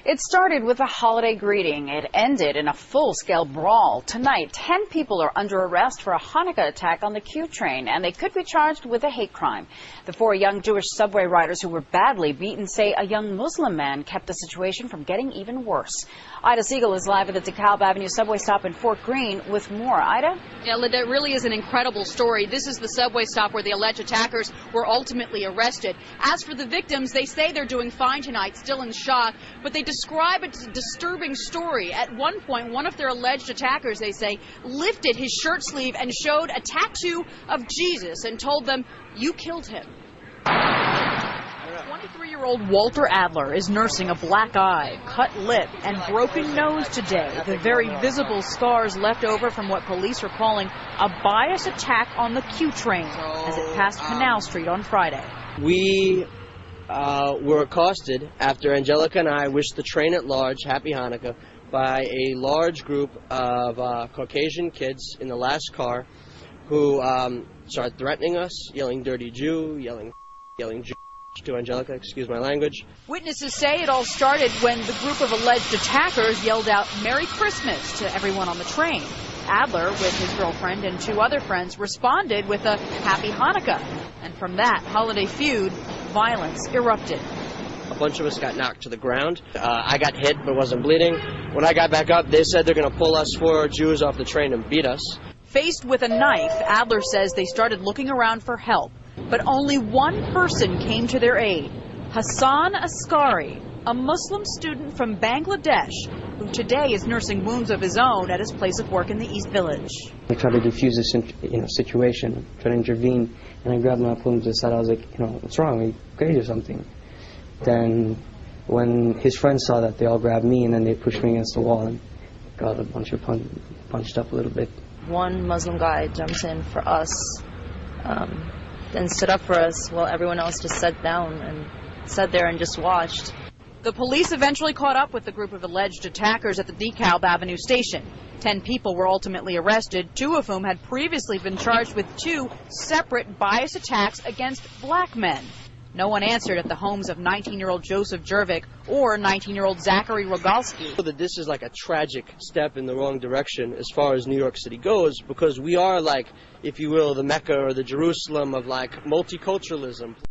It started with a holiday greeting. It ended in a full-scale brawl. Tonight, 10 people are under arrest for a Hanukkah attack on the Q train, and they could be charged with a hate crime. The 4 young Jewish subway riders who were badly beaten say a young Muslim man kept the situation from getting even worse. Ida Siegel is live at the DeKalb Avenue subway stop in Fort Greene with more. Ida? Yeah, that really is an incredible story. This is the subway stop where the alleged attackers were ultimately arrested. As for the victims, they say they're doing fine tonight, still in shock, but they describe a disturbing story. At one point, one of their alleged attackers, they say, lifted his shirt sleeve and showed a tattoo of Jesus and told them, "You killed him." 23-year-old Walter Adler is nursing a black eye, cut lip, and broken nose today. The very visible scars left over from what police are calling a bias attack on the Q train as it passed Canal Street on Friday. We were accosted after Angelica and I wished the train at large Happy Hanukkah by a large group of Caucasian kids in the last car who started threatening us, yelling "dirty Jew," yelling Jew to Angelica, excuse my language. Witnesses say it all started when the group of alleged attackers yelled out "Merry Christmas" to everyone on the train. Adler, with his girlfriend and 2 other friends, responded with a "Happy Hanukkah." And from that holiday feud, violence erupted. A bunch of us got knocked to the ground. I got hit but wasn't bleeding. When I got back up, they said they're going to pull us 4 Jews off the train and beat us. Faced with a knife, Adler says they started looking around for help. But only one person came to their aid, Hassan Askari, a Muslim student from Bangladesh, who today is nursing wounds of his own at his place of work in the East Village. I tried to defuse this situation, tried to intervene, and I grabbed him and I pulled him to the side. I was like, what's wrong? Are you crazy or something? Then when his friends saw that, they all grabbed me and then they pushed me against the wall and got a bunch of punched up a little bit. One Muslim guy jumps in for us, then stood up for us while everyone else just sat down and sat there and just watched. The police eventually caught up with the group of alleged attackers at the DeKalb Avenue station. 10 people were ultimately arrested, 2 of whom had previously been charged with 2 separate bias attacks against black men. No one answered at the homes of 19-year-old Joseph Jervik or 19-year-old Zachary Rogalski. That this is like a tragic step in the wrong direction as far as New York City goes, because we are like, if you will, the Mecca or the Jerusalem of like multiculturalism.